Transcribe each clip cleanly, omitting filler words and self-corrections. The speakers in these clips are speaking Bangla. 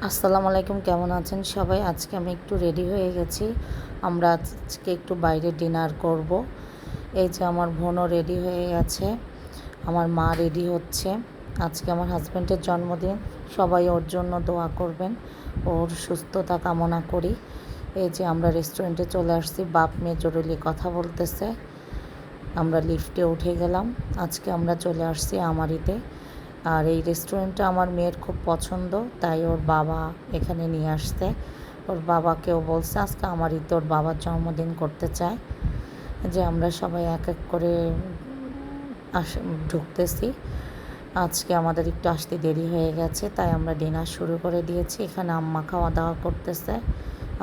আসসালামু আলাইকুম, কেমন আছেন সবাই? আজকে আমি একটু রেডি হয়ে গেছি। আমরা আজকে একটু বাইরে ডিনার করব। এই যে আমার বোনও রেডি হয়ে গেছে, আমার মা রেডি হচ্ছে। আজকে আমার হাজব্যান্ডের জন্মদিন, সবাই ওর জন্য দোয়া করবেন, ওর সুস্থতা কামনা করি। এই যে আমরা রেস্টুরেন্টে চলে আসছি, বাপ মেয়ে জরুরি কথা বলতেছে। আমরা লিফটে উঠে গেলাম। আজকে আমরা চলে আসছি আমারিতে। আর এই রেস্টুরেন্টটা আমার মেয়ের খুব পছন্দ, তাই ওর বাবা এখানে নিয়ে আসতে। ওর বাবাকেও বলছে আজকে আমারিতে ওর বাবার জন্মদিন করতে চায়। যে আমরা সবাই এক এক করে ঢুকতেছি। আজকে আমাদের একটু আসতে দেরি হয়ে গেছে, তাই আমরা ডিনার শুরু করে দিয়েছি। এখানে আম্মা খাওয়া দাওয়া করতেছে,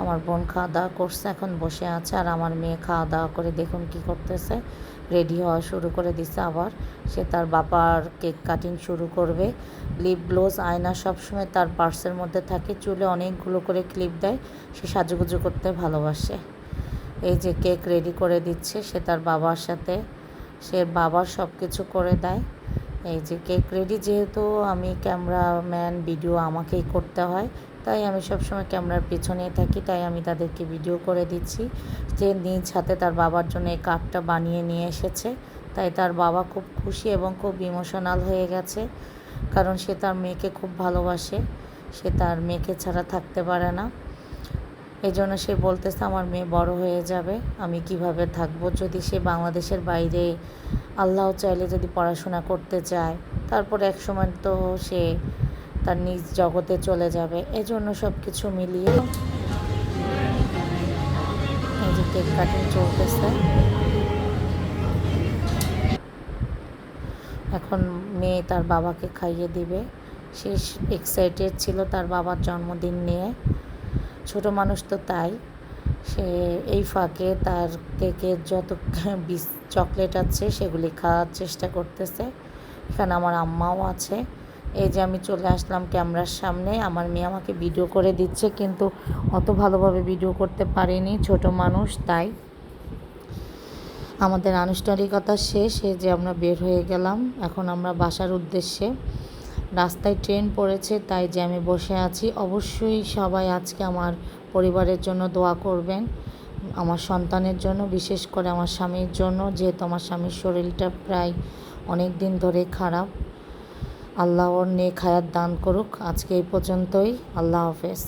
আমার বোন খাওয়া দাওয়া করছে, এখন বসে আছে। আর আমার মেয়ে খাওয়া দাওয়া করে দেখুন কি করতেছে, রেডি হওয়া শুরু করে দিছে। আবার সে তার বাবার কেক কাটিং শুরু করবে। লিপ গ্লোজ আয়না সবসময় তার পার্সের মধ্যে থাকে, চুলে অনেকগুলো করে ক্লিপ দেয়, সে সাজুগুজু করতে ভালোবাসে। এই যে কেক রেডি করে দিচ্ছে সে তার বাবার সাথে, সে বাবার সব কিছু করে দেয়। এই যে কেক রেডি, যেহেতু আমি ক্যামেরাম্যান, ভিডিও আমাকেই করতে হয়, তাই আমি সবসময় ক্যামেরার পিছনেই থাকি, তাই আমি তাদেরকে ভিডিও করে দিচ্ছি। যে নিজ হাতে তার বাবার জন্য এই কার্ডটা বানিয়ে নিয়ে এসেছে, তাই তার বাবা খুব খুশি এবং খুব ইমোশনাল হয়ে গেছে, কারণ সে তার মেয়েকে খুব ভালোবাসে, সে তার মেয়েকে ছাড়া থাকতে পারে না। এই জন্য সে বলতেছে আমার মেয়ে বড় হয়ে যাবে, আমি কিভাবে থাকবো, যদি সে বাংলাদেশের বাইরে আল্লাহ চাইলে যদি পড়াশোনা করতে চায়, তারপর এক সময় তো সে তার নিজ জগতে চলে যাবে। এজন্য সব কিছু মিলিয়ে এই যে কেক কাটিং চলতেছে। এখন মেয়ে তার বাবাকে খাইয়ে দিবে। সে এক্সাইটেড ছিল তার বাবার জন্মদিন নিয়ে, ছোট মানুষ তো তাই। সে এই ফাঁকে তার কেকের যত চকলেট আছে সেগুলি খাওয়ার চেষ্টা করতেছে। এখানে আমার আম্মাও আছে। এই যে আমি চলে আসলাম ক্যামেরার সামনে, আমার মেয়ে আমাকে ভিডিও করে দিচ্ছে, কিন্তু অত ভালোভাবে ভিডিও করতে পারিনি, ছোট মানুষ তাই। আমাদের আনুষ্ঠানিকতা শেষ, এই যে আমরা বের হয়ে গেলাম এখন আমরা বাসার উদ্দেশ্যে। রাস্তায় ট্রেন পড়েছে, তাই যে আমি বসে আছি। অবশ্যই সবাই আজকে আমার পরিবারের জন্য দোয়া করবেন, আমার সন্তানের জন্য, বিশেষ করে আমার স্বামীর জন্য, যেহেতু আমার স্বামীর শরীরটা প্রায় অনেক দিন ধরে খারাপ। আল্লাহ ওর নেক হায়াত দান করুক। আজকে এই পর্যন্তই। আল্লাহ হাফেজ।